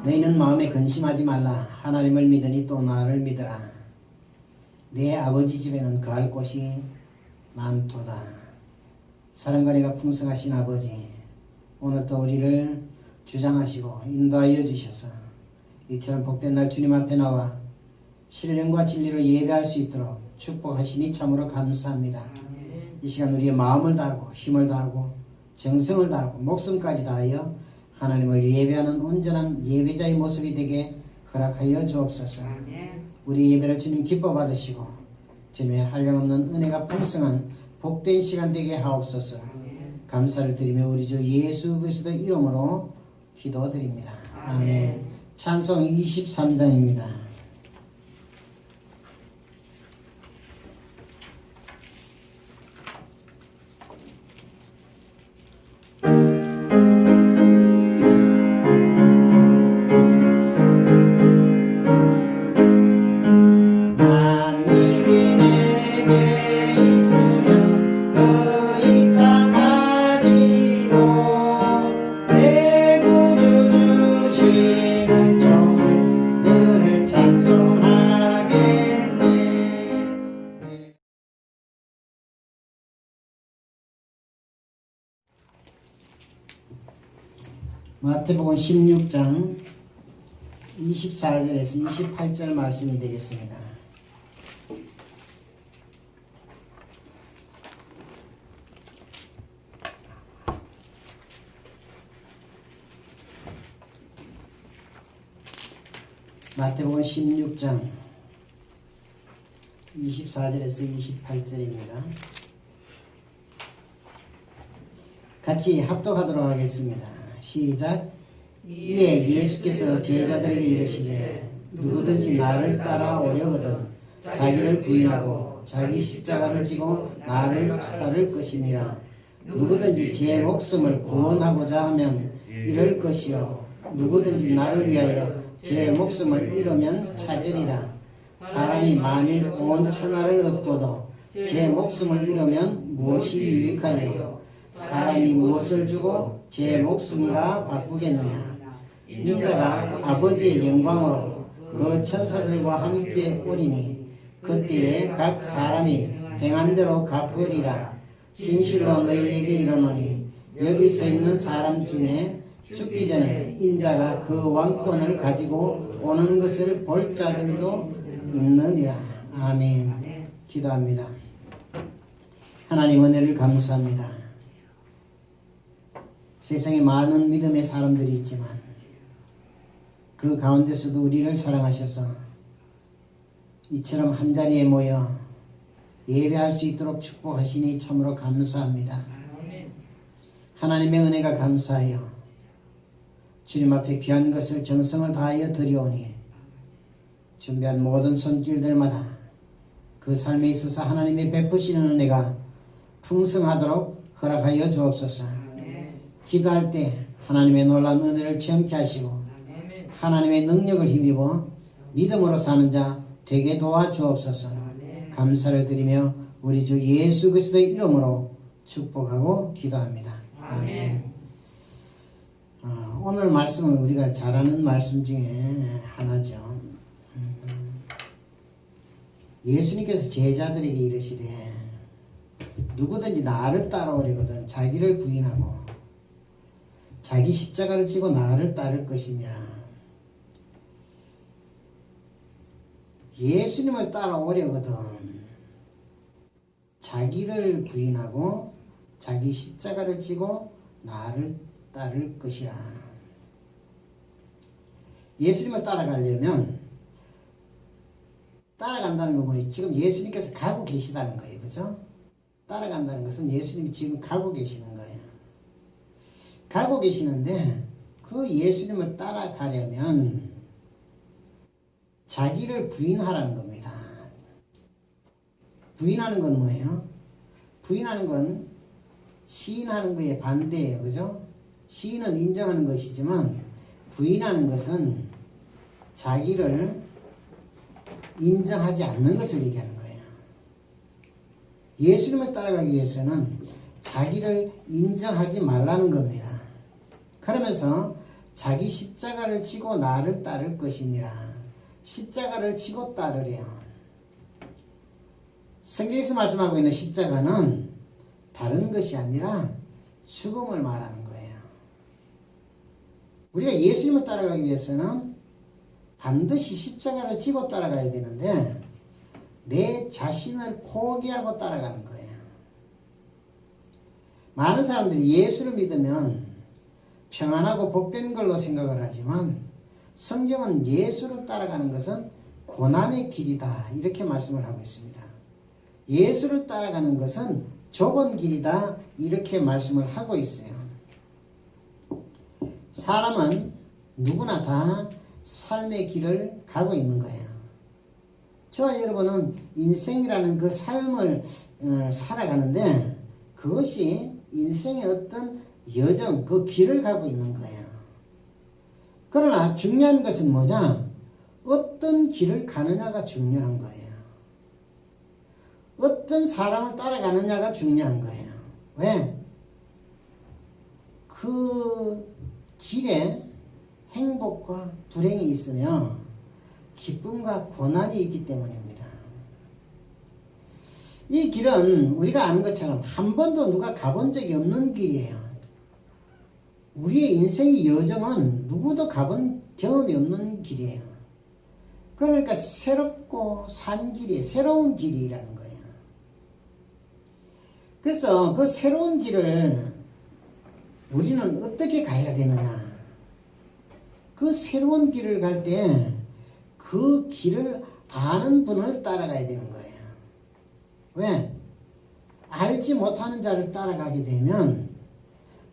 너희는 마음에 근심하지 말라. 하나님을 믿으니 또 나를 믿으라. 내 아버지 집에는 거할 곳이 많도다. 사랑과 은혜가 풍성하신 아버지, 오늘도 우리를 주장하시고 인도하여 주셔서 이처럼 복된 날 주님 앞에 나와 신령과 진리로 예배할 수 있도록 축복하시니 참으로 감사합니다. 이 시간 우리의 마음을 다하고 힘을 다하고 정성을 다하고 목숨까지 다하여 하나님을 예배하는 온전한 예배자의 모습이 되게 허락하여 주옵소서. 우리 예배를 주님 기뻐 받으시고 주님의 한량없는 은혜가 풍성한 복된 시간 되게 하옵소서. 감사를 드리며 우리 주 예수 그리스도 이름으로 기도드립니다. 아멘. 찬송 23장입니다. 마태복음 16장 24절에서 28절 말씀이 되겠습니다. 마태복음 16장 24절에서 28절입니다. 같이 합독하도록 하겠습니다. 시작. 이에 예수께서 제자들에게 이르시되 누구든지 나를 따라오려거든 자기를 부인하고 자기 십자가를 지고 나를 따를 것이니라. 누구든지 제 목숨을 구원하고자 하면 잃을 것이요 누구든지 나를 위하여 제 목숨을 잃으면 찾으리라. 사람이 만일 온 천하를 얻고도 제 목숨을 잃으면 무엇이 유익하리요? 사람이 무엇을 주고 제 목숨과 바꾸겠느냐? 인자가 아버지의 영광으로 그 천사들과 함께 오리니 그때에 각 사람이 행한 대로 갚으리라. 진실로 너희에게 이르노니 여기 서 있는 사람 중에 죽기 전에 인자가 그 왕권을 가지고 오는 것을 볼 자들도 있느니라. 아멘. 기도합니다. 하나님 은혜를 감사합니다. 세상에 많은 믿음의 사람들이 있지만 그 가운데서도 우리를 사랑하셔서 이처럼 한자리에 모여 예배할 수 있도록 축복하시니 참으로 감사합니다. 하나님의 은혜가 감사하여 주님 앞에 귀한 것을 정성을 다하여 드리오니 준비한 모든 손길들마다 그 삶에 있어서 하나님의 베푸시는 은혜가 풍성하도록 허락하여 주옵소서. 기도할 때 하나님의 놀라운 은혜를 체험케 하시고 하나님의 능력을 힘입어 믿음으로 사는 자 되게 도와주옵소서. 감사를 드리며 우리 주 예수 그리스도의 이름으로 축복하고 기도합니다. 아멘. 오늘 말씀은 우리가 잘 아는 말씀 중에 하나죠. 예수님께서 제자들에게 이르시되 누구든지 나를 따라오려거든 자기를 부인하고 자기 십자가를 지고 나를 따를 것이니라. 예수님을 따라오려거든 자기를 부인하고 자기 십자가를 지고 나를 따를 것이라. 예수님을 따라가려면 따라간다는 건 뭐예요? 지금 예수님께서 가고 계시다는 거예요. 그죠? 따라간다는 것은 예수님이 지금 가고 계시는 거예요. 가고 계시는데 그 예수님을 따라가려면 자기를 부인하라는 겁니다. 부인하는 건 뭐예요? 부인하는 건 시인하는 거에 반대예요. 그죠? 시인은 인정하는 것이지만 부인하는 것은 자기를 인정하지 않는 것을 얘기하는 거예요. 예수님을 따라가기 위해서는 자기를 인정하지 말라는 겁니다. 그러면서 자기 십자가를 지고 나를 따를 것이니라. 십자가를 지고 따르래요. 성경에서 말씀하고 있는 십자가는 다른 것이 아니라 죽음을 말하는 거예요. 우리가 예수님을 따라가기 위해서는 반드시 십자가를 지고 따라가야 되는데 내 자신을 포기하고 따라가는 거예요. 많은 사람들이 예수를 믿으면 평안하고 복된 걸로 생각을 하지만 성경은 예수를 따라가는 것은 고난의 길이다 이렇게 말씀을 하고 있습니다. 예수를 따라가는 것은 좁은 길이다 이렇게 말씀을 하고 있어요. 사람은 누구나 다 삶의 길을 가고 있는 거예요. 저와 여러분은 인생이라는 그 삶을 살아가는데 그것이 인생의 어떤 여정, 그 길을 가고 있는 거예요. 그러나 중요한 것은 뭐냐? 어떤 길을 가느냐가 중요한 거예요. 어떤 사람을 따라가느냐가 중요한 거예요. 왜? 그 길에 행복과 불행이 있으며 기쁨과 고난이 있기 때문입니다. 이 길은 우리가 아는 것처럼 한 번도 누가 가본 적이 없는 길이에요. 우리의 인생의 여정은 누구도 가본 경험이 없는 길이에요. 그러니까 새롭고 산 길이, 새로운 길이라는 거예요. 그래서 그 새로운 길을 우리는 어떻게 가야 되느냐? 그 새로운 길을 갈 때 그 길을 아는 분을 따라가야 되는 거예요. 왜? 알지 못하는 자를 따라가게 되면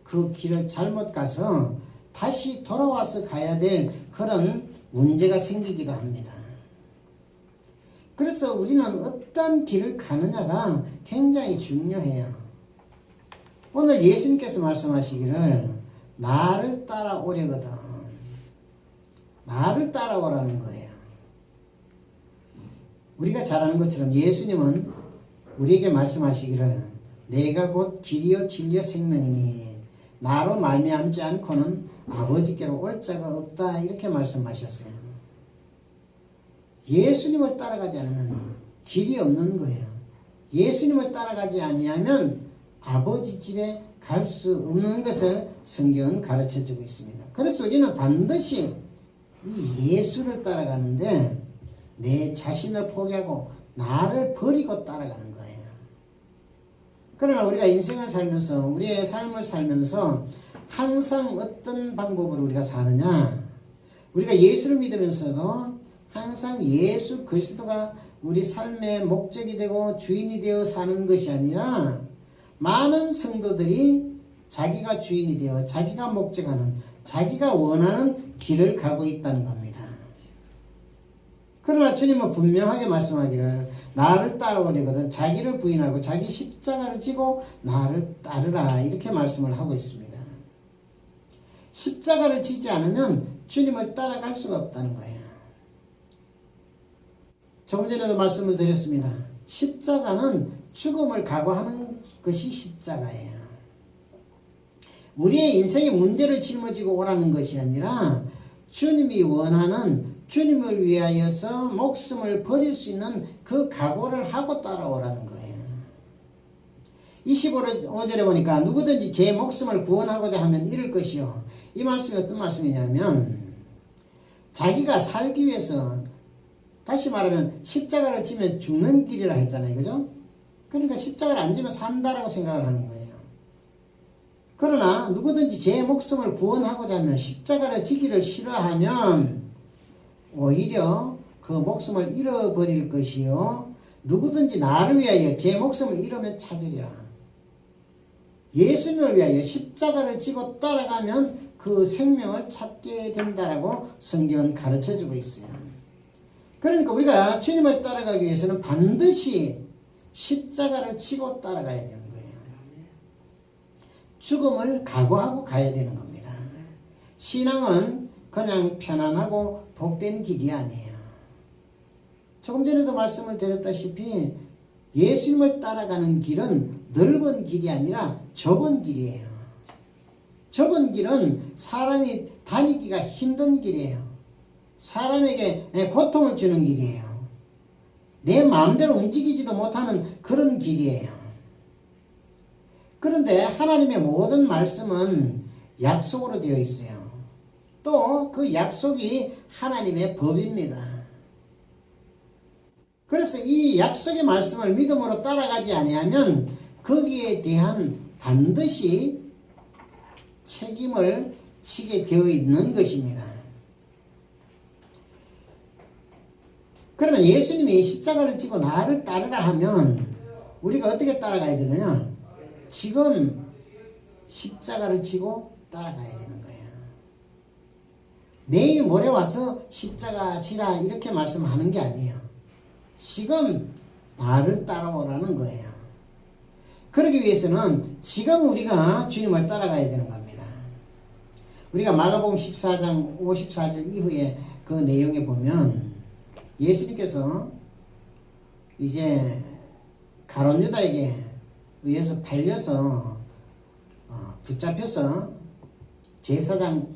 그 길을 잘못 가서 다시 돌아와서 가야 될 그런 문제가 생기기도 합니다. 그래서 우리는 어떤 길을 가느냐가 굉장히 중요해요. 오늘 예수님께서 말씀하시기를 나를 따라오려거든. 나를 따라오라는 거예요. 우리가 잘 아는 것처럼 예수님은 우리에게 말씀하시기를 내가 곧 길이요 진리요 생명이니 나로 말미암지 않고는 아버지께로 올 자가 없다 이렇게 말씀하셨어요. 예수님을 따라가지 않으면 길이 없는 거예요. 예수님을 따라가지 아니하면 아버지 집에 갈 수 없는 것을 성경은 가르쳐주고 있습니다. 그래서 우리는 반드시 이 예수를 따라가는데 내 자신을 포기하고 나를 버리고 따라가는 거예요. 그러나 우리가 인생을 살면서 우리의 삶을 살면서 항상 어떤 방법으로 우리가 사느냐? 우리가 예수를 믿으면서도 항상 예수 그리스도가 우리 삶의 목적이 되고 주인이 되어 사는 것이 아니라 많은 성도들이 자기가 주인이 되어 자기가 목적하는 자기가 원하는 길을 가고 있다는 겁니다. 그러나 주님은 분명하게 말씀하기를 나를 따라오려거든 자기를 부인하고 자기 십자가를 지고 나를 따르라 이렇게 말씀을 하고 있습니다. 십자가를 지지 않으면 주님을 따라갈 수가 없다는 거예요. 조금 전에도 말씀을 드렸습니다. 십자가는 죽음을 각오하는 것이 십자가예요. 우리의 인생의 문제를 짊어지고 오라는 것이 아니라 주님이 원하는 주님을 위하여서 목숨을 버릴 수 있는 그 각오를 하고 따라오라는 거예요. 25절에 보니까 누구든지 제 목숨을 구원하고자 하면 잃을 것이요. 이 말씀이 어떤 말씀이냐면 자기가 살기 위해서 다시 말하면 십자가를 지면 죽는 길이라 했잖아요. 그죠? 그러니까 십자가를 안 지면 산다라고 생각을 하는 거예요. 그러나 누구든지 제 목숨을 구원하고자 하면 십자가를 지기를 싫어하면 오히려 그 목숨을 잃어버릴 것이요. 누구든지 나를 위하여 제 목숨을 잃으면 찾으리라. 예수님을 위하여 십자가를 지고 따라가면 그 생명을 찾게 된다라고 성경은 가르쳐주고 있어요. 그러니까 우리가 주님을 따라가기 위해서는 반드시 십자가를 지고 따라가야 되는 거예요. 죽음을 각오하고 가야 되는 겁니다. 신앙은 그냥 편안하고 복된 길이 아니에요. 조금 전에도 말씀을 드렸다시피 예수님을 따라가는 길은 넓은 길이 아니라 좁은 길이에요. 좁은 길은 사람이 다니기가 힘든 길이에요. 사람에게 고통을 주는 길이에요. 내 마음대로 움직이지도 못하는 그런 길이에요. 그런데 하나님의 모든 말씀은 약속으로 되어 있어요. 또 그 약속이 하나님의 법입니다. 그래서 이 약속의 말씀을 믿음으로 따라가지 아니하면 거기에 대한 반드시 책임을 지게 되어 있는 것입니다. 그러면 예수님이 십자가를 지고 나를 따르라 하면 우리가 어떻게 따라가야 되느냐? 지금 십자가를 지고 따라가야 되는 거예요. 내일 모레 와서 십자가 지라 이렇게 말씀하는 게 아니에요. 지금 나를 따라오라는 거예요. 그러기 위해서는 지금 우리가 주님을 따라가야 되는 겁니다. 우리가 마가복음 14장 54절 이후에 그 내용에 보면 예수님께서 이제 가룟 유다에게 의해서 팔려서 붙잡혀서 제사장들에게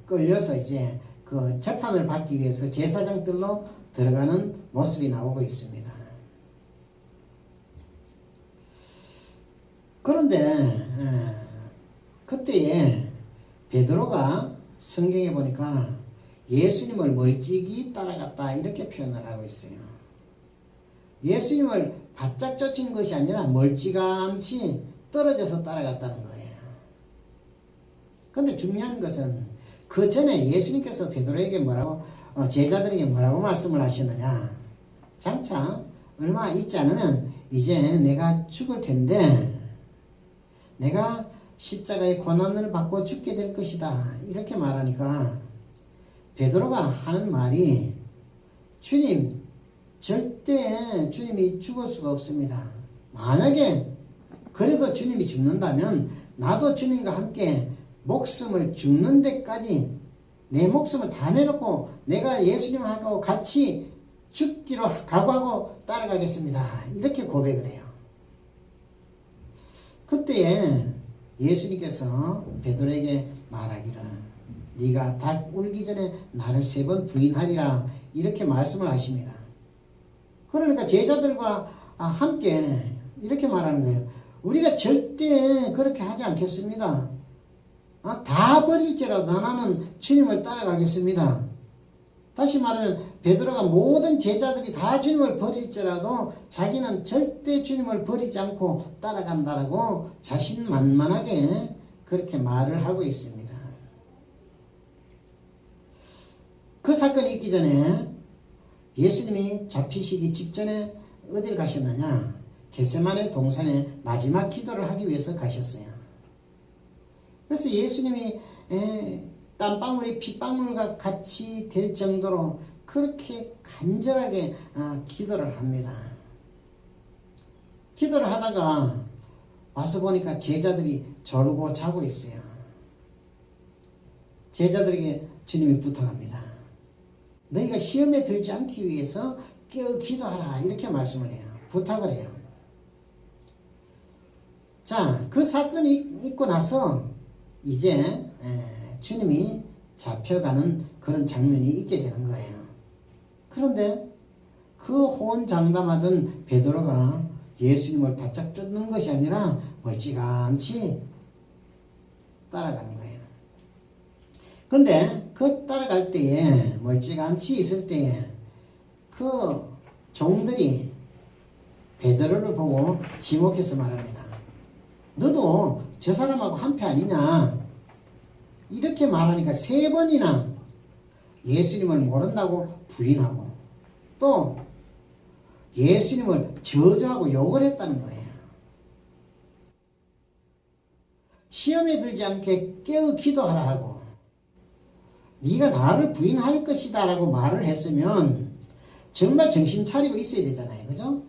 끌려서 이제 그 재판을 받기 위해서 제사장들로 들어가는 모습이 나오고 있습니다. 그런데 그때에 베드로가 성경에 보니까 예수님을 멀찍이 따라갔다 이렇게 표현을 하고 있어요. 예수님을 바짝 쫓은 것이 아니라 멀찌감치 떨어져서 따라갔다는 거예요. 그런데 중요한 것은 그 전에 예수님께서 베드로에게 뭐라고 제자들에게 뭐라고 말씀을 하셨느냐? 장차 얼마 있지 않으면 이제 내가 죽을 텐데 내가 십자가의 고난을 받고 죽게 될 것이다 이렇게 말하니까 베드로가 하는 말이 주님 절대 주님이 죽을 수가 없습니다. 만약에 그래도 주님이 죽는다면 나도 주님과 함께 목숨을 죽는 데까지 내 목숨을 다 내놓고 내가 예수님하고 같이 죽기로 각오하고 따라가겠습니다. 이렇게 고백을 해요. 그때에 예수님께서 베드로에게 말하기를 네가 닭 울기 전에 나를 3번 부인하리라 이렇게 말씀을 하십니다. 그러니까 제자들과 함께 이렇게 말하는 거예요. 우리가 절대 그렇게 하지 않겠습니다. 다 버릴지라도 나는 주님을 따라가겠습니다. 다시 말하면 베드로가 모든 제자들이 다 주님을 버릴지라도 자기는 절대 주님을 버리지 않고 따라간다라고 자신만만하게 그렇게 말을 하고 있습니다. 그 사건이 있기 전에 예수님이 잡히시기 직전에 어디를 가셨느냐? 겟세마네 동산에 마지막 기도를 하기 위해서 가셨어요. 그래서 예수님이 땀방울이 핏방울과 같이 될 정도로 그렇게 간절하게 기도를 합니다. 기도를 하다가 와서 보니까 제자들이 졸고 자고 있어요. 제자들에게 주님이 부탁합니다. 너희가 시험에 들지 않기 위해서 깨어 기도하라 이렇게 말씀을 해요. 부탁을 해요. 자, 그 사건이 있고 나서 이제 주님이 잡혀가는 그런 장면이 있게 되는 거예요. 그런데 그 호언장담하던 베드로가 예수님을 바짝 쫓는 것이 아니라 멀찌감치 따라가는 거예요. 근데 그 따라갈 때에 멀찌감치 있을 때에 그 종들이 베드로를 보고 지목해서 말합니다. 너도 저 사람하고 한패 아니냐? 이렇게 말하니까 3번이나 예수님을 모른다고 부인하고 또 예수님을 저주하고 욕을 했다는 거예요. 시험에 들지 않게 깨어 기도하라 하고 네가 나를 부인할 것이다 라고 말을 했으면 정말 정신 차리고 있어야 되잖아요. 그죠?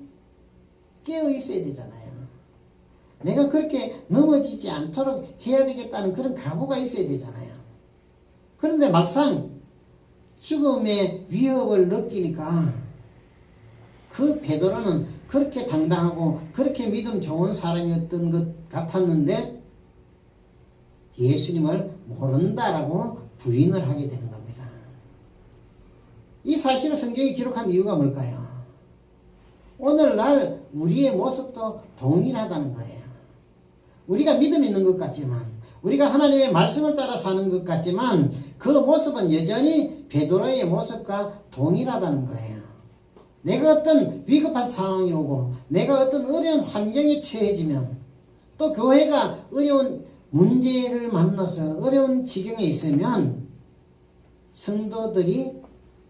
깨어 있어야 되잖아요. 내가 그렇게 넘어지지 않도록 해야 되겠다는 그런 각오가 있어야 되잖아요. 그런데 막상 죽음의 위협을 느끼니까 그 베드로는 그렇게 당당하고 그렇게 믿음 좋은 사람이었던 것 같았는데 예수님을 모른다라고 부인을 하게 되는 겁니다. 이 사실을 성경에 기록한 이유가 뭘까요? 오늘날 우리의 모습도 동일하다는 거예요. 우리가 믿음 있는 것 같지만, 우리가 하나님의 말씀을 따라 사는 것 같지만 그 모습은 여전히 베드로의 모습과 동일하다는 거예요. 내가 어떤 위급한 상황이 오고 내가 어떤 어려운 환경에 처해지면, 또 교회가 어려운 문제를 만나서 어려운 지경에 있으면 성도들이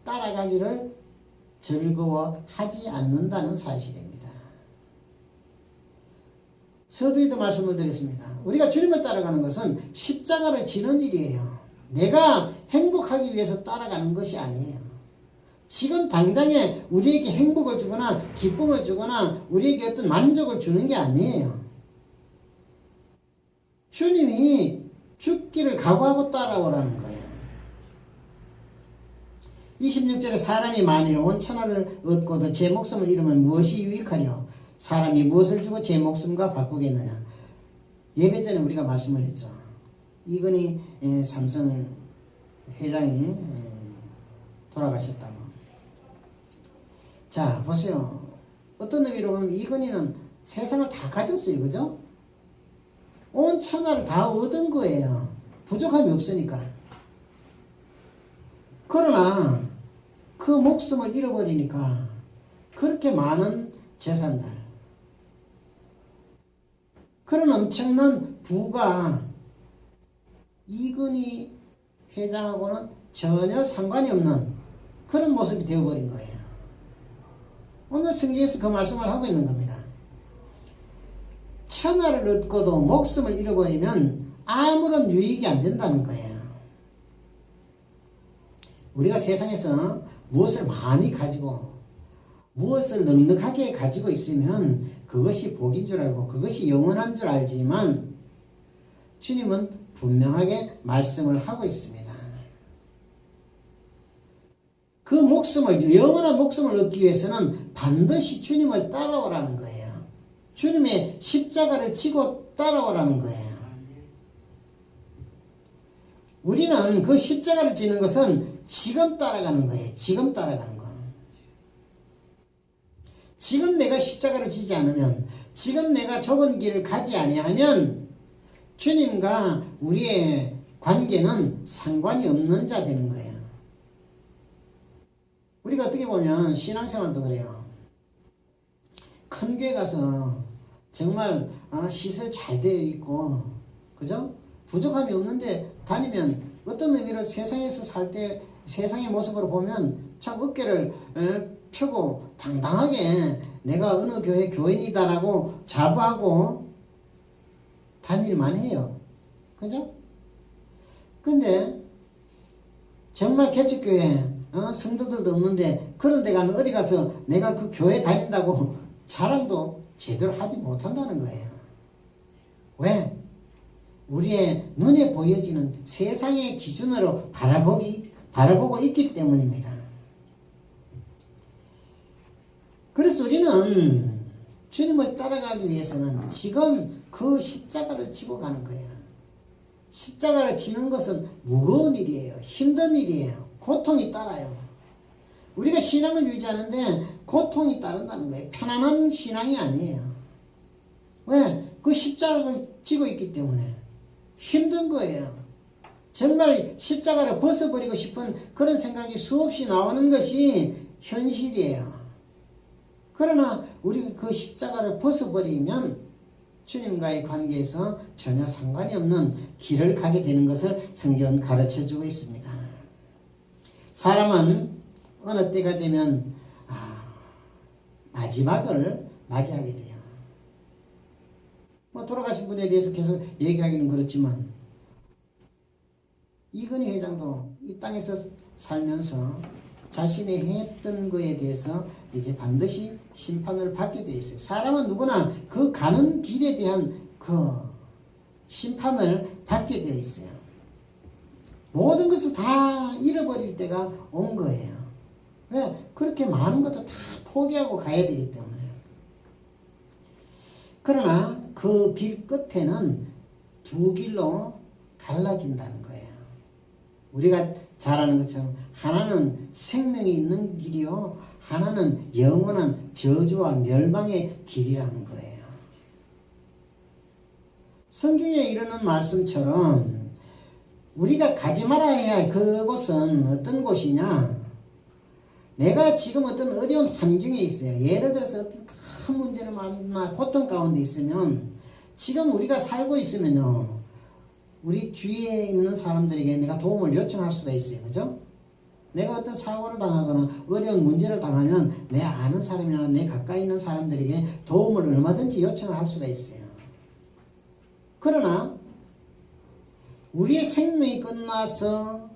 따라가기를 즐거워하지 않는다는 사실입니다. 서두에도 말씀을 드렸습니다. 우리가 주님을 따라가는 것은 십자가를 지는 일이에요. 내가 행복하기 위해서 따라가는 것이 아니에요. 지금 당장에 우리에게 행복을 주거나 기쁨을 주거나 우리에게 어떤 만족을 주는 게 아니에요. 주님이 죽기를 각오하고 따라오라는 거예요. 26절에 사람이 만일 온 천하를 얻고도 제 목숨을 잃으면 무엇이 유익하리요? 사람이 무엇을 주고 제 목숨과 바꾸겠느냐? 예배 전에 우리가 말씀을 했죠. 이건희 삼성 회장이 돌아가셨다고. 자, 보세요. 어떤 의미로 보면 이건희는 세상을 다 가졌어요. 그죠? 온 천하를 다 얻은 거예요. 부족함이 없으니까. 그러나 그 목숨을 잃어버리니까 그렇게 많은 재산들, 그런 엄청난 부가 이건희 회장하고는 전혀 상관이 없는 그런 모습이 되어버린 거예요. 오늘 성경에서 그 말씀을 하고 있는 겁니다. 천하를 얻고도 목숨을 잃어버리면 아무런 유익이 안 된다는 거예요. 우리가 세상에서 무엇을 많이 가지고 무엇을 넉넉하게 가지고 있으면 그것이 복인 줄 알고 그것이 영원한 줄 알지만 주님은 분명하게 말씀을 하고 있습니다. 그 목숨을, 영원한 목숨을 얻기 위해서는 반드시 주님을 따라오라는 거예요. 주님의 십자가를 지고 따라오라는 거예요. 우리는 그 십자가를 지는 것은 지금 따라가는 거예요. 지금 따라가는 거. 지금 내가 십자가를 지지 않으면, 지금 내가 좁은 길을 가지 아니하면 주님과 우리의 관계는 상관이 없는 자 되는 거예요. 우리가 어떻게 보면 신앙생활도 그래요. 큰 교회 가서 정말 시설 잘 되어 있고, 그죠? 부족함이 없는데 다니면 어떤 의미로 세상에서 살 때 세상의 모습으로 보면 참 어깨를 펴고 당당하게 내가 어느 교회 교인이다라고 자부하고 다닐만 해요. 그죠? 근데 정말 개척교회 성도들도 없는데 그런 데 가면 어디 가서 내가 그 교회 다닌다고 자랑도 제대로 하지 못한다는 거예요. 왜? 우리의 눈에 보여지는 세상의 기준으로 바라보고 있기 때문입니다. 그래서 우리는 주님을 따라가기 위해서는 지금 그 십자가를 지고 가는 거예요. 십자가를 지는 것은 무거운 일이에요. 힘든 일이에요. 고통이 따라요. 우리가 신앙을 유지하는데 고통이 따른다는 거예요. 편안한 신앙이 아니에요. 왜? 그 십자가를 지고 있기 때문에 힘든 거예요. 정말 십자가를 벗어버리고 싶은 그런 생각이 수없이 나오는 것이 현실이에요. 그러나 우리가 그 십자가를 벗어버리면 주님과의 관계에서 전혀 상관이 없는 길을 가게 되는 것을 성경은 가르쳐주고 있습니다. 사람은 어느 때가 되면 마지막을 맞이하게 돼요. 돌아가신 분에 대해서 계속 얘기하기는 그렇지만 이건희 회장도 이 땅에서 살면서 자신이 행했던 것에 대해서 이제 반드시 심판을 받게 되어 있어요. 사람은 누구나 그 가는 길에 대한 그 심판을 받게 되어 있어요. 모든 것을 다 잃어버릴 때가 온 거예요. 왜? 그렇게 많은 것도 다 포기하고 가야 되기 때문에. 그러나 그 길 끝에는 두 길로 갈라진다는 거예요. 우리가 잘 아는 것처럼 하나는 생명이 있는 길이요, 하나는 영원한 저주와 멸망의 길이라는 거예요. 성경에 이르는 말씀처럼 우리가 가지 말아야 할 그곳은 어떤 곳이냐? 내가 지금 어떤 어려운 환경에 있어요. 예를 들어서 어떤 큰 문제를 만나 고통 가운데 있으면, 지금 우리가 살고 있으면요, 우리 주위에 있는 사람들에게 내가 도움을 요청할 수가 있어요. 그죠? 내가 어떤 사고를 당하거나 어려운 문제를 당하면 내 아는 사람이나 내 가까이 있는 사람들에게 도움을 얼마든지 요청을 할 수가 있어요. 그러나 우리의 생명이 끝나서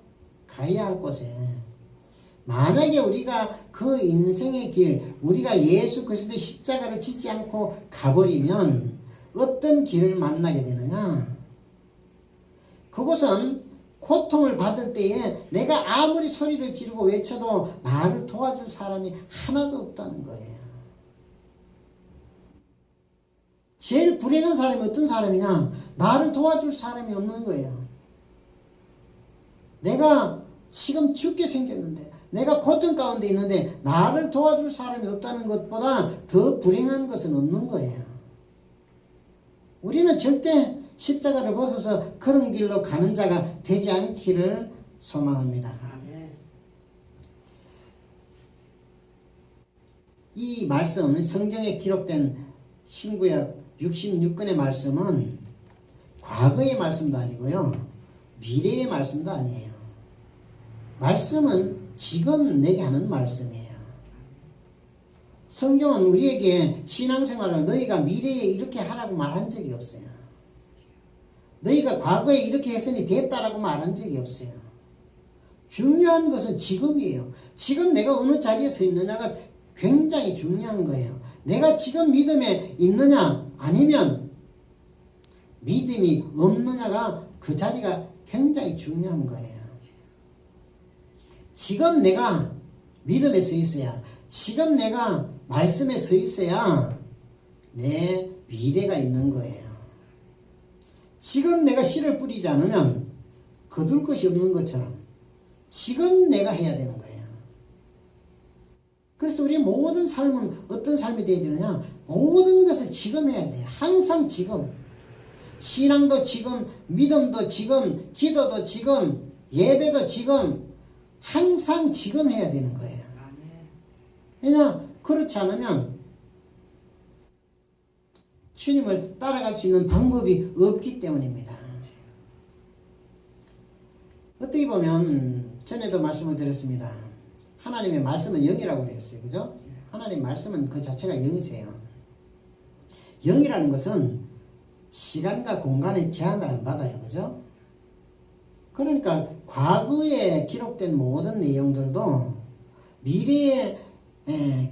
가야 할 곳에, 만약에 우리가 그 인생의 길, 우리가 예수 그리스도의 십자가를 지지 않고 가버리면 어떤 길을 만나게 되느냐? 그곳은 고통을 받을 때에 내가 아무리 소리를 지르고 외쳐도 나를 도와줄 사람이 하나도 없다는 거예요. 제일 불행한 사람이 어떤 사람이냐? 나를 도와줄 사람이 없는 거예요. 내가 지금 죽게 생겼는데, 내가 고통 가운데 있는데 나를 도와줄 사람이 없다는 것보다 더 불행한 것은 없는 거예요. 우리는 절대 십자가를 벗어서 그런 길로 가는 자가 되지 않기를 소망합니다. 이 말씀, 성경에 기록된 신구약 66권의 말씀은 과거의 말씀도 아니고요, 미래의 말씀도 아니에요. 말씀은 지금 내게 하는 말씀이에요. 성경은 우리에게 신앙생활을 너희가 미래에 이렇게 하라고 말한 적이 없어요. 너희가 과거에 이렇게 했으니 됐다라고 말한 적이 없어요. 중요한 것은 지금이에요. 지금 내가 어느 자리에 서 있느냐가 굉장히 중요한 거예요. 내가 지금 믿음에 있느냐 아니면 믿음이 없느냐가, 그 자리가 굉장히 중요한 거예요. 지금 내가 믿음에 서 있어야, 지금 내가 말씀에 서 있어야 내 미래가 있는 거예요. 지금 내가 씨를 뿌리지 않으면 거둘 것이 없는 것처럼 지금 내가 해야 되는 거예요. 그래서 우리 모든 삶은 어떤 삶이 되어야 되느냐? 모든 것을 지금 해야 돼요. 항상 지금. 신앙도 지금, 믿음도 지금, 기도도 지금, 예배도 지금, 항상 지금 해야 되는 거예요. 왜냐? 그렇지 않으면 주님을 따라갈 수 있는 방법이 없기 때문입니다. 어떻게 보면 전에도 말씀을 드렸습니다. 하나님의 말씀은 영이라고 그랬어요. 그죠? 하나님의 말씀은 그 자체가 영이세요. 영이라는 것은 시간과 공간의 제한을 안 받아요. 그죠? 그러니까 과거에 기록된 모든 내용들도, 미래에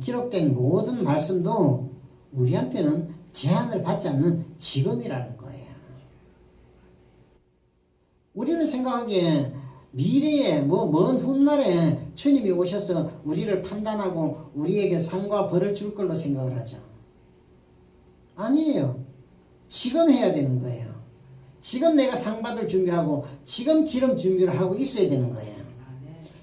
기록된 모든 말씀도 우리한테는 제한을 받지 않는 지금이라는 거예요. 우리는 생각하기에 미래에 먼 훗날에 주님이 오셔서 우리를 판단하고 우리에게 상과 벌을 줄 걸로 생각을 하죠. 아니에요. 지금 해야 되는 거예요. 지금 내가 상 받을 준비하고 지금 기름 준비를 하고 있어야 되는 거예요.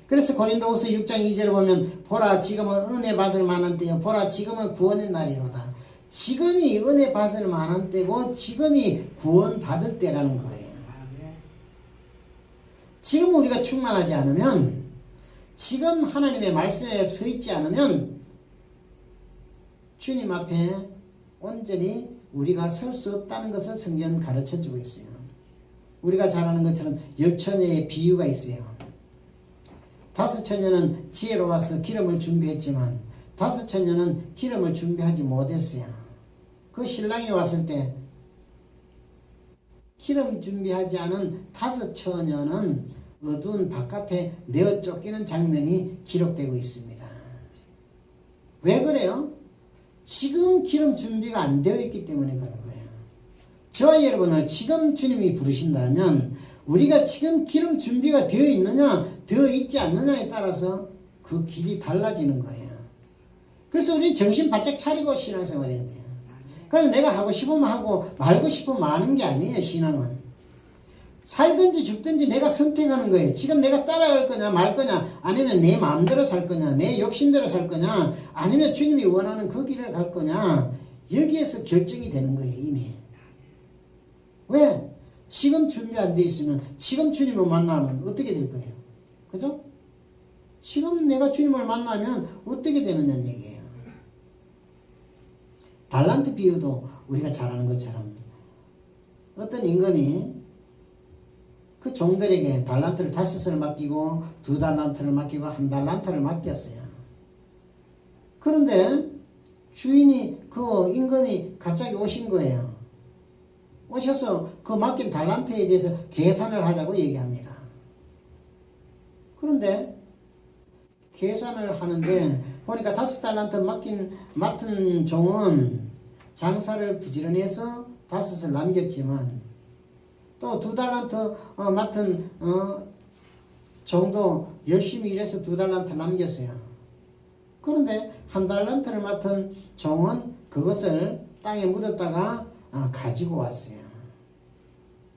그래서 고린도후서 6장 2절을 보면, 보라 지금은 은혜 받을 만한 때요, 보라 지금은 구원의 날이로다. 지금이 은혜 받을 만한 때고 지금이 구원 받을 때라는 거예요. 지금 우리가 충만하지 않으면, 지금 하나님의 말씀에 서 있지 않으면 주님 앞에 온전히 우리가 설 수 없다는 것을 성경은 가르쳐주고 있어요. 우리가 잘 아는 것처럼 10처녀의 비유가 있어요. 5처녀는 지혜로워서 기름을 준비했지만 5처녀는 기름을 준비하지 못했어요. 그 신랑이 왔을 때 기름 준비하지 않은 5처녀는 어두운 바깥에 내어 쫓기는 장면이 기록되고 있습니다. 왜 그래요? 지금 기름 준비가 안 되어 있기 때문에 그런 거예요. 저와 여러분을 지금 주님이 부르신다면 우리가 지금 기름 준비가 되어 있느냐 되어 있지 않느냐에 따라서 그 길이 달라지는 거예요. 그래서 우리는 정신 바짝 차리고 신앙생활 해야 돼요. 그래서 내가 하고 싶으면 하고 말고 싶으면 마는 게 아니에요. 신앙은 살든지 죽든지 내가 선택하는 거예요. 지금 내가 따라갈 거냐 말 거냐, 아니면 내 마음대로 살 거냐, 내 욕심대로 살 거냐, 아니면 주님이 원하는 그 길을 갈 거냐, 여기에서 결정이 되는 거예요. 이미. 왜? 지금 준비 안 돼 있으면, 지금 주님을 만나면 어떻게 될 거예요? 그죠? 지금 내가 주님을 만나면 어떻게 되느냐는 얘기예요. 달란트 비유도 우리가 잘 아는 것처럼 어떤 임금이 그 종들에게 달란트를 5을 맡기고 2달란트를 맡기고 1달란트를 맡겼어요. 그런데 주인이, 그 임금이 갑자기 오신 거예요. 오셔서 그 맡긴 달란트에 대해서 계산을 하자고 얘기합니다. 그런데 계산을 하는데 보니까 5달란트 맡은 종은 장사를 부지런히 해서 5을 남겼지만, 또 2달란트 맡은 종도 열심히 일해서 2달란트 남겼어요. 그런데 1달란트를 맡은 종은 그것을 땅에 묻었다가 가지고 왔어요.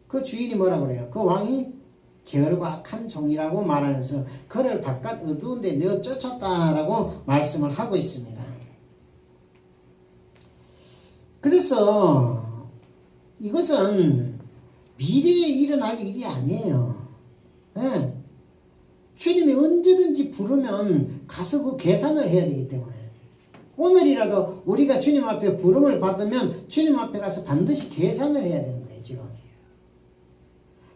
그 주인이 뭐라 그래요? 그 왕이 게으르고 악한 종이라고 말하면서 그를 바깥 어두운 데 내어 쫓았다라고 말씀을 하고 있습니다. 그래서 이것은 미래에 일어날 일이 아니에요. 네. 주님이 언제든지 부르면 가서 그 계산을 해야 되기 때문에, 오늘이라도 우리가 주님 앞에 부름을 받으면 주님 앞에 가서 반드시 계산을 해야 되는 거예요. 지금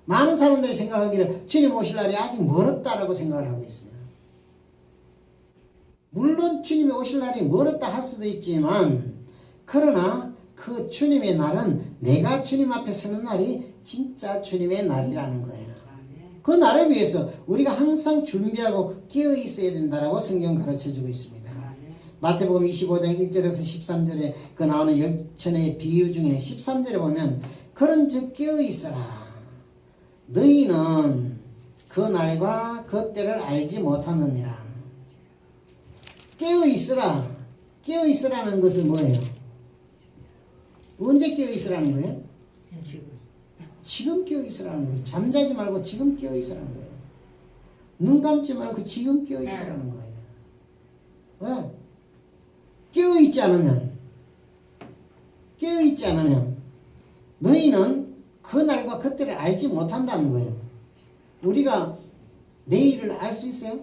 많은 사람들이 생각하기를 주님 오실 날이 아직 멀었다라고 생각을 하고 있어요. 물론 주님이 오실 날이 멀었다 할 수도 있지만, 그러나 그 주님의 날은 내가 주님 앞에 서는 날이 진짜 주님의 날이라는 거예요. 그 날을 위해서 우리가 항상 준비하고 깨어 있어야 된다라고 성경 가르쳐주고 있습니다. 마태복음 25장 1절에서 13절에 그 나오는 열천의 비유 중에 13절에 보면, 그런즉 깨어 있어라. 너희는 그 날과 그 때를 알지 못하느니라. 깨어 있으라. 깨어 있으라는 것은 뭐예요? 언제 깨어 있으라는 거예요? 지금 깨어 있으라는 거예요. 잠자지 말고 지금 깨어 있으라는 거예요. 눈 감지 말고 지금 깨어 있으라는 거예요. 왜? 깨어 있지 않으면 너희는 그 날과 그때를 알지 못한다는 거예요. 우리가 내일을 알 수 있어요?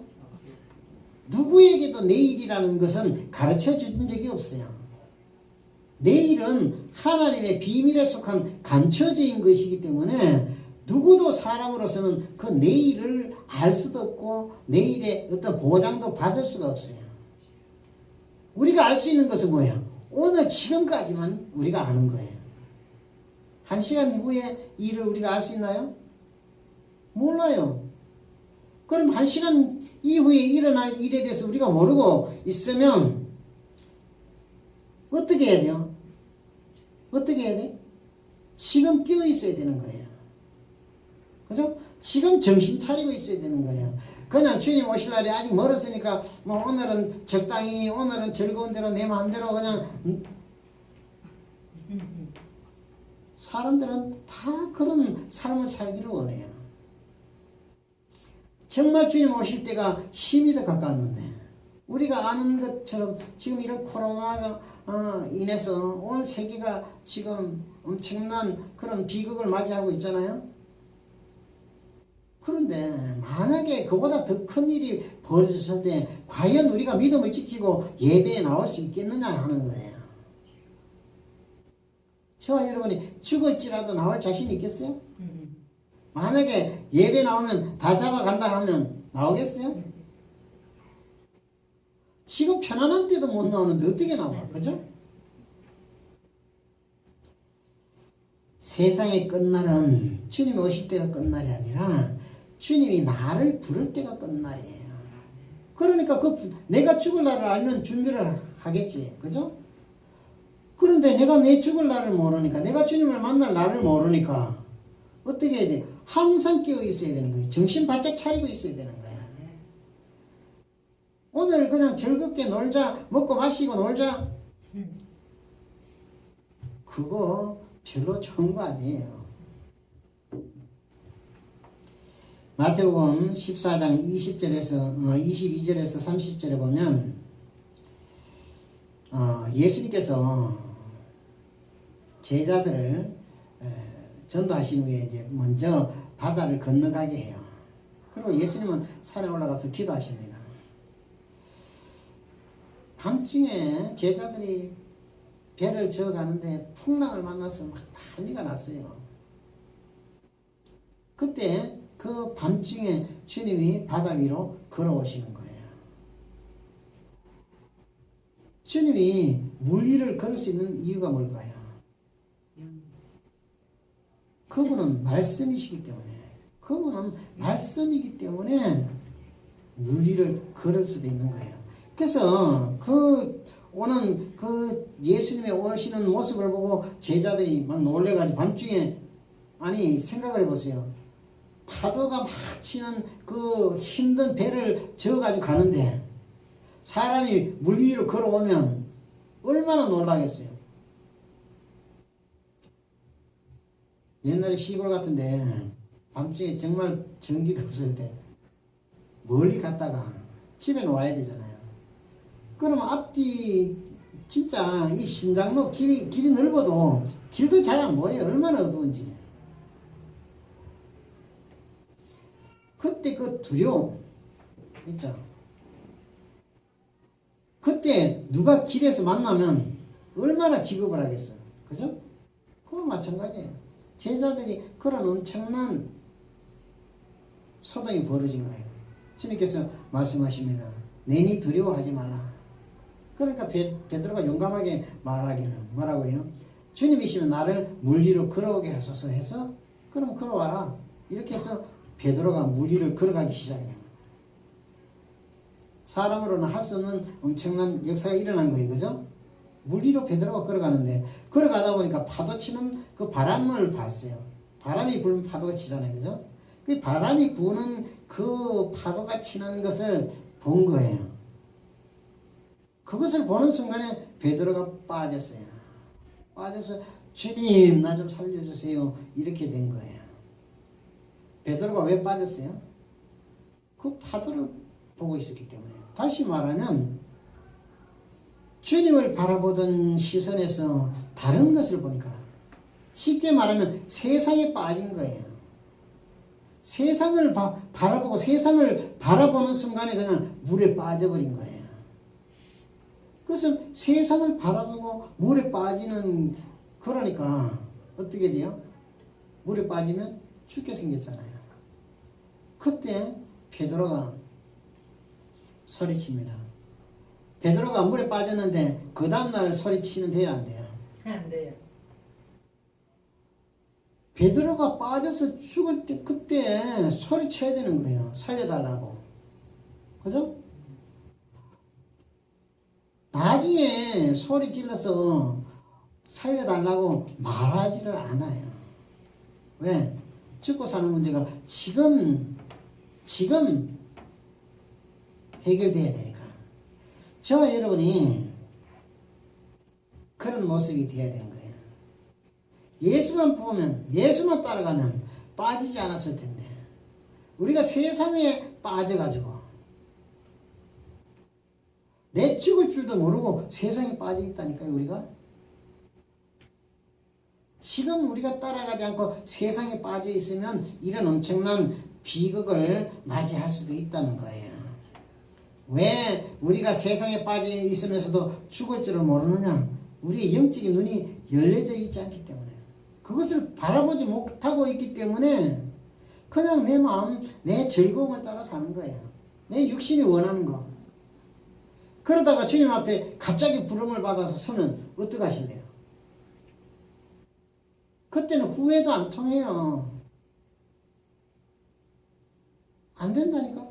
누구에게도 내일이라는 것은 가르쳐 준 적이 없어요. 내일은 하나님의 비밀에 속한 감춰진 것이기 때문에 누구도 사람으로서는 그 내일을 알 수도 없고 내일의 어떤 보장도 받을 수가 없어요. 우리가 알 수 있는 것은 뭐예요? 오늘 지금까지만 우리가 아는 거예요. 1시간 이후의 일을 우리가 알 수 있나요? 몰라요. 그럼 1시간 이후에 일어날 일에 대해서 우리가 모르고 있으면 어떻게 해야 돼요? 어떻게 해야 돼? 지금 깨어 있어야 되는 거예요. 그죠? 지금 정신 차리고 있어야 되는 거예요. 그냥 주님 오실 날이 아직 멀었으니까 뭐 오늘은 적당히, 오늘은 즐거운 대로 내 마음대로 그냥, 사람들은 다 그런 삶을 살기를 원해요. 정말 주님 오실 때가 심히 더 가까웠는데, 우리가 아는 것처럼 지금 이런 코로나가 인해서 온 세계가 지금 엄청난 그런 비극을 맞이하고 있잖아요. 그런데 만약에 그보다 더 큰 일이 벌어졌을 때 과연 우리가 믿음을 지키고 예배에 나올 수 있겠느냐 하는 거예요. 저와 여러분이 죽을지라도 나올 자신 있겠어요? 만약에 예배 나오면 다 잡아간다 하면 나오겠어요? 지금 편안한 때도 못 나오는데 어떻게 나와? 그죠? 세상의 끝날은 주님이 오실 때가 끝날이 아니라 주님이 나를 부를 때가 끝날이에요. 그러니까 내가 죽을 날을 알면 준비를 하겠지. 그죠? 그런데 내가 내 죽을 날을 모르니까, 내가 주님을 만날 날을 모르니까 어떻게 해야 돼? 항상 깨어 있어야 되는 거예요. 정신 바짝 차리고 있어야 되는 거예요. 오늘 그냥 즐겁게 놀자, 먹고 마시고 놀자, 그거 별로 좋은 거 아니에요. 마태복음 14장 20절에서 22절에서 30절에 보면 예수님께서 제자들을 전도하신 후에 이제 먼저 바다를 건너가게 해요. 그리고 예수님은 산에 올라가서 기도하십니다. 밤중에 제자들이 배를 저어가는데 풍랑을 만나서 막 난리가 났어요. 그때 그 밤중에 주님이 바다 위로 걸어오시는 거예요. 주님이 물 위를 걸을 수 있는 이유가 뭘까요? 그분은 말씀이시기 때문에, 그분은 말씀이기 때문에 물 위를 걸을 수도 있는 거예요. 그래서 그 예수님의 오시는 모습을 보고 제자들이 막 놀래가지고 밤중에, 아니 생각을 해보세요. 파도가 막 치는 그 힘든 배를 저어가지고 가는데 사람이 물 위로 걸어오면 얼마나 놀라겠어요. 옛날에 시골 같은데 밤중에 정말 전기도 없을 때 멀리 갔다가 집에는 와야 되잖아요. 그러면 앞뒤 진짜 이 신장로 길이 넓어도 길도 잘 안 보여요. 얼마나 어두운지. 그때 그 두려움 있죠. 그때 누가 길에서 만나면 얼마나 기겁을 하겠어요. 그죠? 그거 마찬가지예요. 제자들이 그런 엄청난 소동이 벌어진 거예요. 주님께서 말씀하십니다. 내니 두려워하지 말라. 그러니까 베드로가 용감하게 말하기를 뭐라고요? 주님이시면 나를 물 위로 걸어오게 하소서 해서 그럼 걸어와라. 이렇게 해서 베드로가 물 위를 걸어가기 시작해요. 사람으로는 할 수 없는 엄청난 역사가 일어난 거예요. 그죠? 물 위로 베드로가 걸어가는데 걸어가다 보니까 파도 치는 그 바람을 봤어요. 바람이 불면 파도가 치잖아요. 그죠? 그 바람이 부는 그 파도가 치는 것을 본 거예요. 그것을 보는 순간에 베드로가 빠졌어요. 빠져서 주님 나 좀 살려주세요. 이렇게 된 거예요. 베드로가 왜 빠졌어요? 그 파도를 보고 있었기 때문에. 다시 말하면 주님을 바라보던 시선에서 다른 것을 보니까, 쉽게 말하면 세상에 빠진 거예요. 세상을 바라보고 세상을 바라보는 순간에 그냥 물에 빠져버린 거예요. 그래서 세상을 바라보고 물에 빠지는, 그러니까 어떻게 돼요? 물에 빠지면 죽게 생겼잖아요. 그때 베드로가 소리칩니다. 베드로가 물에 빠졌는데 그 다음날 소리치면 돼요, 안 돼요? 안 돼요. 베드로가 빠져서 죽을 때 그때 소리쳐야 되는 거예요. 살려달라고. 그죠? 나중에 소리 질러서 살려달라고 말하지를 않아요. 왜? 죽고 사는 문제가 지금 해결돼야 되니까. 저와 여러분이 그런 모습이 되어야 되는 거예요. 예수만 보면, 예수만 따라가면 빠지지 않았을 텐데, 우리가 세상에 빠져가지고 내 죽을 줄도 모르고 세상에 빠져 있다니까요. 우리가 지금 우리가 따라가지 않고 세상에 빠져 있으면 이런 엄청난 비극을 맞이할 수도 있다는 거예요. 왜 우리가 세상에 빠져 있으면서도 죽을 줄을 모르느냐? 우리의 영적인 눈이 열려져 있지 않기 때문에, 그것을 바라보지 못하고 있기 때문에 그냥 내 마음, 내 즐거움을 따라 사는 거예요. 내 육신이 원하는 거. 그러다가 주님 앞에 갑자기 부름을 받아서 서면 어떡하실래요? 그때는 후회도 안 통해요. 안 된다니까.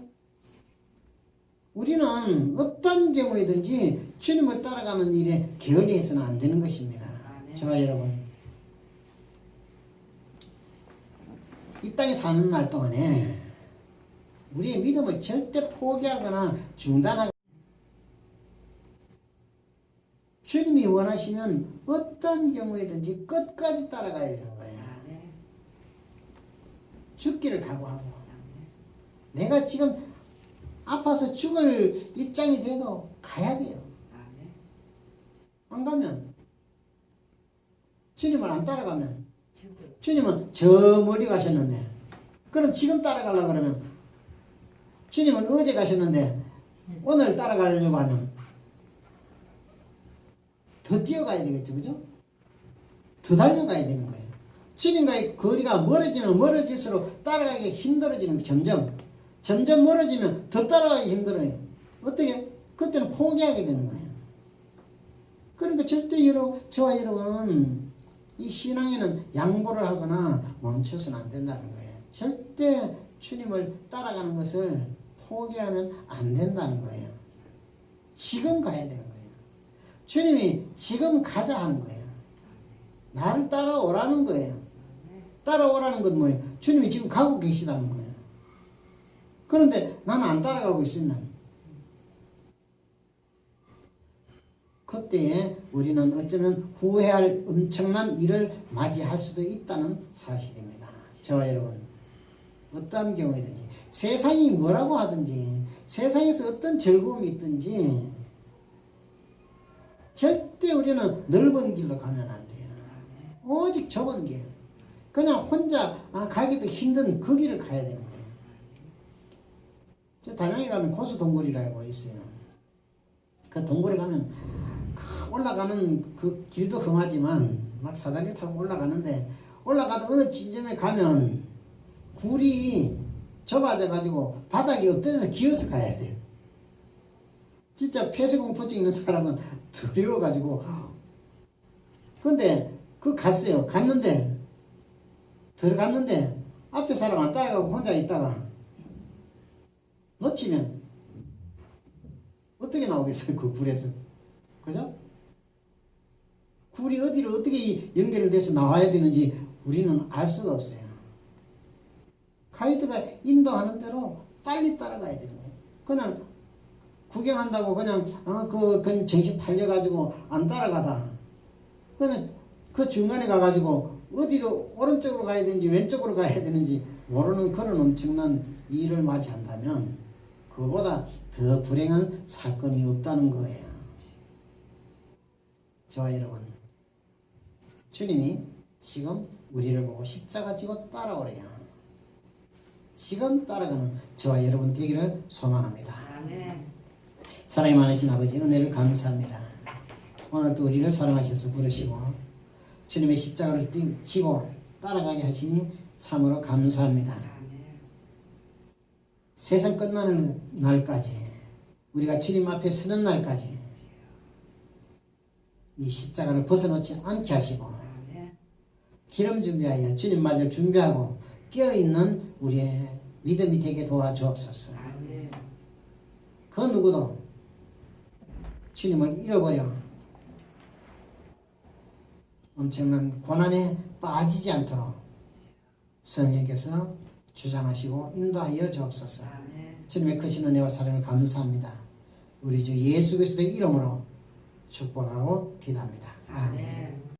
우리는 어떤 경우에든지 주님을 따라가는 일에 게을리해서는 안 되는 것입니다. 저와 여러분, 이 땅에 사는 날 동안에 우리의 믿음을 절대 포기하거나 중단하거나, 주님이 원하시면 어떤 경우에든지 끝까지 따라가야 되는 거예요. 죽기를 각오하고. 내가 지금 아파서 죽을 입장이 돼도 가야 돼요. 안 가면, 주님을 안 따라가면, 주님은 저 멀리 가셨는데, 그럼 지금 따라가려고 그러면, 주님은 어제 가셨는데, 오늘 따라가려고 하면, 더 뛰어가야 되겠죠, 그죠? 더 달려가야 되는 거예요. 주님과의 거리가 멀어지면 멀어질수록 따라가기 힘들어지는 거예요. 점점 멀어지면 더 따라가기 힘들어요. 어떻게? 그때는 포기하게 되는 거예요. 그러니까 절대 저와 여러분 이 신앙에는 양보를 하거나 멈춰서는 안 된다는 거예요. 절대 주님을 따라가는 것을 포기하면 안 된다는 거예요. 지금 가야 되는 거예요. 주님이 지금 가자 하는 거예요. 나를 따라오라는 거예요. 따라오라는 건 뭐예요? 주님이 지금 가고 계시다는 거예요. 그런데 나는 안 따라가고 있으면 그때에 우리는 어쩌면 후회할 엄청난 일을 맞이할 수도 있다는 사실입니다. 저와 여러분, 어떠한 경우이든지 세상이 뭐라고 하든지 세상에서 어떤 즐거움이 있든지 절대 우리는 넓은 길로 가면 안 돼요. 오직 좁은 길, 그냥 혼자 가기도 힘든 그 길을 가야 되는 거예요. 저 단양에 가면 고수동굴이라고 있어요. 그 동굴에 가면 올라가는 그 길도 험하지만 막 사다리 타고 올라가는데, 올라가다 어느 지점에 가면 굴이 좁아져 가지고 바닥이 엎드려서 기어서 가야 돼요. 진짜 폐쇄공포증 있는 사람은 두려워 가지고. 근데 갔어요. 들어갔는데 앞에 사람 안 따라가고 혼자 있다가 놓치면 어떻게 나오겠어요? 그 굴에서. 그죠? 굴이 어디로 어떻게 연결돼서 나와야 되는지 우리는 알 수가 없어요. 가이드가 인도하는 대로 빨리 따라가야 되는 거예요. 그냥 구경한다고 그냥 그냥 정신 팔려가지고 안 따라가다 그냥 그 중간에 가가지고 어디로 오른쪽으로 가야 되는지 왼쪽으로 가야 되는지 모르는 그런 엄청난 일을 맞이한다면 그보다 더 불행한 사건이 없다는 거예요. 저와 여러분, 주님이 지금 우리를 보고 십자가 지고 따라오래요. 지금 따라가는 저와 여러분 되기를 소망합니다. 아멘. 사랑이 많으신 아버지, 은혜를 감사합니다. 오늘도 우리를 사랑하셔서 부르시고 주님의 십자가를 지고 따라가게 하시니 참으로 감사합니다. 세상 끝나는 날까지, 우리가 주님 앞에 서는 날까지 이 십자가를 벗어놓지 않게 하시고 기름 준비하여 주님 맞을 준비하고 깨어있는 우리의 믿음이 되게 도와주옵소서. 그 누구도 주님을 잃어버려 엄청난 고난에 빠지지 않도록 성령께서 주장하시고 인도하여 주옵소서. 주님의 크신 은혜와 사랑을 감사합니다. 우리 주 예수 그리스도의 이름으로 축복하고 기도합니다. 아멘.